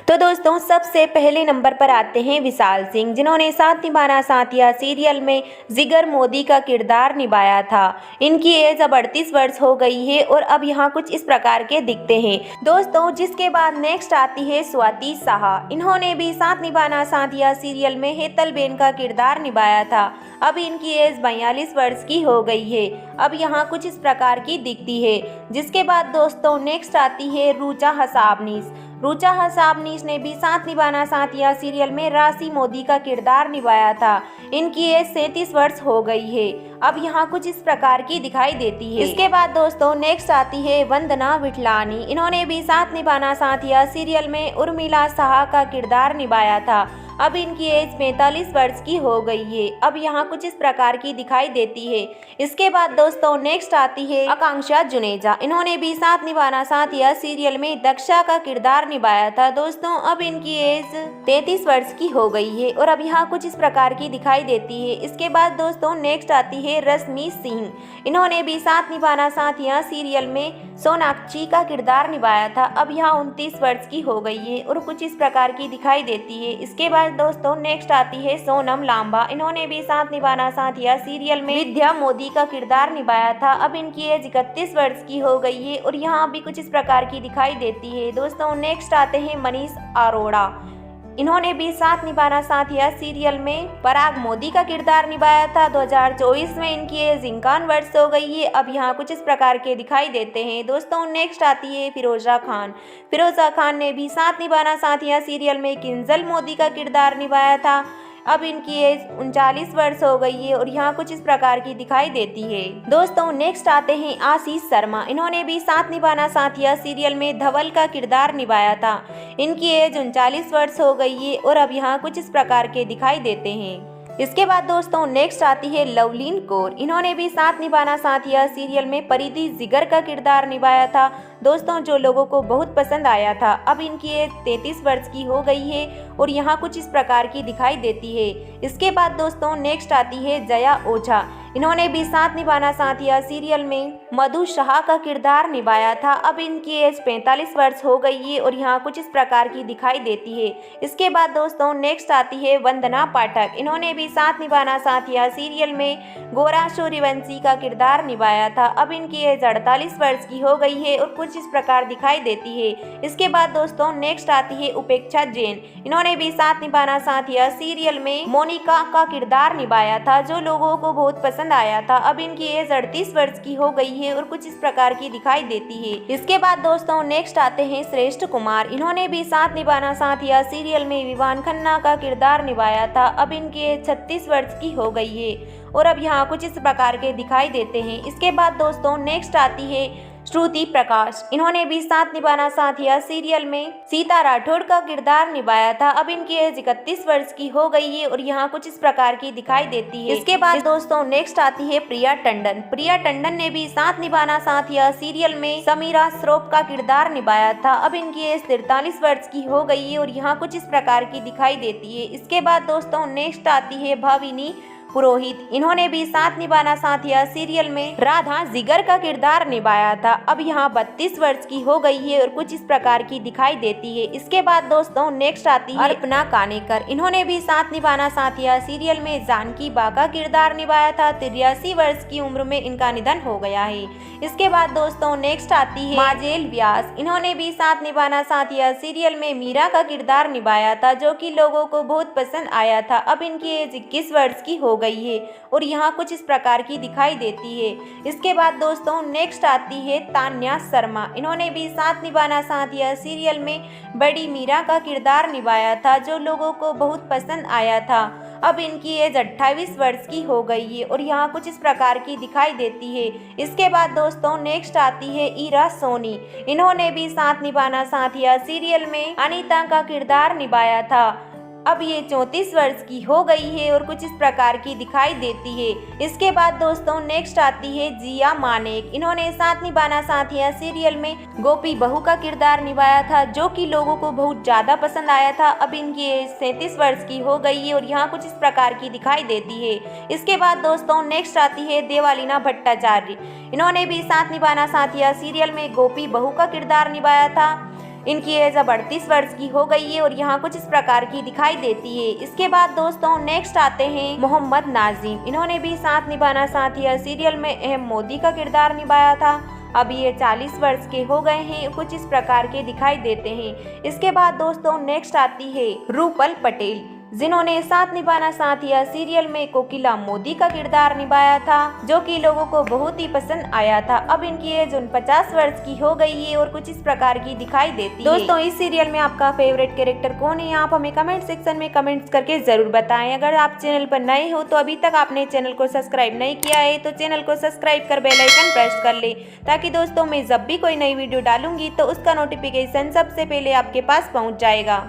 तो दोस्तों सबसे पहले नंबर पर आते हैं विशाल सिंह, जिन्होंने साथ निभाना साथिया सीरियल में जिगर मोदी का किरदार निभाया था। इनकी एज अब 38 वर्ष हो गई है और अब यहाँ कुछ इस प्रकार के दिखते हैं दोस्तों। जिसके बाद नेक्स्ट आती है स्वाति साहा। इन्होंने भी साथ निभाना साथिया सीरियल में हेतल बेन का किरदार निभाया था। अब इनकी एज 42 वर्ष की हो गई है। अब यहाँ कुछ इस प्रकार की दिखती है। जिसके बाद दोस्तों नेक्स्ट आती है रुचा हसाबनीस। रुचा हसाबनीस ने भी साथ निभाना साथिया सीरियल में राशि मोदी का किरदार निभाया था। इनकी एज 37 वर्ष हो गई है। अब यहाँ कुछ इस प्रकार की दिखाई देती है। इसके बाद दोस्तों नेक्स्ट आती है वंदना विठलानी। इन्होंने भी साथ निभाना साथिया सीरियल में उर्मिला साहा का किरदार निभाया था। अब इनकी एज 45 वर्ष की हो गई है। अब यहाँ कुछ इस प्रकार की दिखाई देती है। इसके बाद दोस्तों नेक्स्ट आती है आकांक्षा जुनेजा। इन्होंने भी साथ निभाना साथिया सीरियल में दक्षा का किरदार निभाया था दोस्तों। अब इनकी एज 33 वर्ष की हो गई है और अब यहाँ कुछ इस प्रकार की दिखाई देती है। इसके बाद दोस्तों नेक्स्ट आती है रश्मि सिंह। इन्होंने भी साथ निभाना साथिया सीरियल में सोनाक्षी का किरदार निभाया था। अब यहाँ 29 वर्ष की हो गई है और कुछ इस प्रकार की दिखाई देती है। इसके बाद दोस्तों नेक्स्ट आती है सोनम लांबा। इन्होंने भी साथ निभाना साथिया सीरियल में विद्या मोदी का किरदार निभाया था। अब इनकी एज 31 वर्ष की हो गई है और यहाँ भी कुछ इस प्रकार की दिखाई देती है दोस्तों। नेक्स्ट आते हैं मनीष अरोड़ा। इन्होंने भी साथ निभाना साथिया सीरियल में पराग मोदी का किरदार निभाया था। 2024 में इनकी एज 51 वर्ष हो गई है। अब यहाँ कुछ इस प्रकार के दिखाई देते हैं दोस्तों। नेक्स्ट आती है फिरोजा खान। फिरोजा खान ने भी साथ निभाना साथिया सीरियल में किंजल मोदी का किरदार निभाया था। अब इनकी एज 39 वर्ष हो गई है और यहाँ कुछ इस प्रकार की दिखाई देती है दोस्तों। नेक्स्ट आते हैं आशीष शर्मा। इन्होंने भी साथ निभाना साथिया सीरियल में धवल का किरदार निभाया था। इनकी एज 39 वर्ष हो गई है और अब यहाँ कुछ इस प्रकार के दिखाई देते हैं। इसके बाद दोस्तों नेक्स्ट आती है लवलीन कौर। इन्होंने भी साथ निभाना साथिया सीरियल में परिधि जिगर का किरदार निभाया था दोस्तों, जो लोगों को बहुत पसंद आया था। अब इनकी एज 33 वर्ष की हो गई है और यहाँ कुछ इस प्रकार की दिखाई देती है। इसके बाद दोस्तों नेक्स्ट आती है जया ओझा। इन्होंने भी साथ निभाना साथिया सीरियल में मधु शाह का किरदार निभाया था। अब इनकी एज 45 वर्ष हो गई है और यहाँ कुछ इस प्रकार की दिखाई देती है। इसके बाद दोस्तों नेक्स्ट आती है वंदना पाठक। इन्होंने भी साथ निभाना साथिया सीरियल में गोरा सूर्यवंशी का किरदार निभाया था। अब इनकी एज 48 वर्ष की हो गई है और कुछ इस प्रकार दिखाई देती है। इसके बाद दोस्तों नेक्स्ट आती है उपेक्षा जैन। इन्होंने भी साथ निभाना साथिया सीरियल में मोनिका का किरदार निभाया था, जो लोगों को बहुत पसंद आया था। अब इनकी एज 38 वर्ष की हो गई है और कुछ इस प्रकार की दिखाई देती है। इसके बाद दोस्तों नेक्स्ट आते हैं श्रेष्ठ कुमार। इन्होंने भी साथ निभाना साथिया सीरियल में विवान खन्ना का किरदार निभाया था। अब इनकी एज 36 वर्ष की हो गई है और अब यहाँ कुछ इस प्रकार के दिखाई देते हैं। इसके बाद दोस्तों नेक्स्ट आती है श्रुति प्रकाश। इन्होंने भी साथ निभाना साथिया सीरियल में सीता राठौड़ का किरदार निभाया था। अब इनकी एज 31 वर्ष की हो गई है और यहाँ कुछ इस प्रकार की दिखाई देती है। इसके बाद दोस्तों नेक्स्ट आती है प्रिया टंडन। प्रिया टंडन ने भी साथ निभाना साथिया सीरियल में समीरा श्रॉफ का किरदार निभाया था। अब इनकी एज 43 वर्ष की हो गई है और यहाँ कुछ इस प्रकार की दिखाई देती है। इसके बाद दोस्तों नेक्स्ट आती है भाविनी पुरोहित। इन्होंने भी साथ निभाना साथिया सीरियल में राधा जिगर का किरदार निभाया था। अब यहाँ 32 वर्ष की हो गई है और कुछ इस प्रकार की दिखाई देती है। इसके बाद दोस्तों नेक्स्ट आती है अल्पना कानेकर। इन्होंने भी साथ निभाना साथिया सीरियल में जानकी बा का किरदार निभाया था। 83 वर्ष की उम्र में इनका निधन हो गया है। इसके बाद दोस्तों नेक्स्ट आती है माजेल व्यास। इन्होंने भी साथ निभाना साथिया सीरियल में मीरा का किरदार निभाया था, जो कि लोगों को बहुत पसंद आया था। अब इनकी एज 21 वर्ष की हो गई है और यहाँ कुछ इस प्रकार की दिखाई देती है। इसके बाद दोस्तों नेक्स्ट आती है तान्या शर्मा। इन्होंने भी साथ निभाना साथिया सीरियल में बड़ी मीरा का किरदार निभाया था, जो लोगों को बहुत पसंद आया था। अब इनकी एज 28 वर्ष की हो गई है और यहाँ कुछ इस प्रकार की दिखाई देती है। इसके बाद दोस्तों नेक्स्ट आती है ईरा सोनी। इन्होंने भी साथ निभाना साथिया सीरियल में अनीता का किरदार निभाया था। अब ये 34 वर्ष की हो गई है और कुछ इस प्रकार की दिखाई देती है। इसके बाद दोस्तों नेक्स्ट आती है जिया मानेक। इन्होंने साथ निभाना साथिया सीरियल में गोपी बहू का किरदार निभाया था, जो कि लोगों को बहुत ज्यादा पसंद आया था। अब इनकी एज 37 वर्ष की हो गई है और यहाँ कुछ इस प्रकार की दिखाई देती है। इसके बाद दोस्तों नेक्स्ट आती है देवालीना भट्टाचार्य। इन्होंने भी साथ निभाना साथिया सीरियल में गोपी बहू का किरदार निभाया था। इनकी एज अब 38 वर्ष की हो गई है और यहाँ कुछ इस प्रकार की दिखाई देती है। इसके बाद दोस्तों नेक्स्ट आते हैं मोहम्मद नाजिम। इन्होंने भी साथ निभाना साथिया सीरियल में अहम मोदी का किरदार निभाया था। अब ये 40 वर्ष के हो गए हैं, कुछ इस प्रकार के दिखाई देते हैं। इसके बाद दोस्तों नेक्स्ट आती है रूपल पटेल, जिन्होंने साथ निभाना साथिया सीरियल में कोकिला मोदी का किरदार निभाया था, जो कि लोगों को बहुत ही पसंद आया था। अब इनकी एज 50 वर्ष की हो गई है और कुछ इस प्रकार की दिखाई देती है। दोस्तों इस सीरियल में आपका फेवरेट कैरेक्टर कौन है, आप हमें कमेंट सेक्शन में कमेंट्स करके जरूर बताएं। अगर आप चैनल पर नए हो तो अभी तक आपने चैनल को सब्सक्राइब नहीं किया है तो चैनल को सब्सक्राइब कर बेल आइकन प्रेस कर ले, ताकि दोस्तों मैं जब भी कोई नई वीडियो डालूंगी तो उसका नोटिफिकेशन सबसे पहले आपके पास पहुँच जाएगा।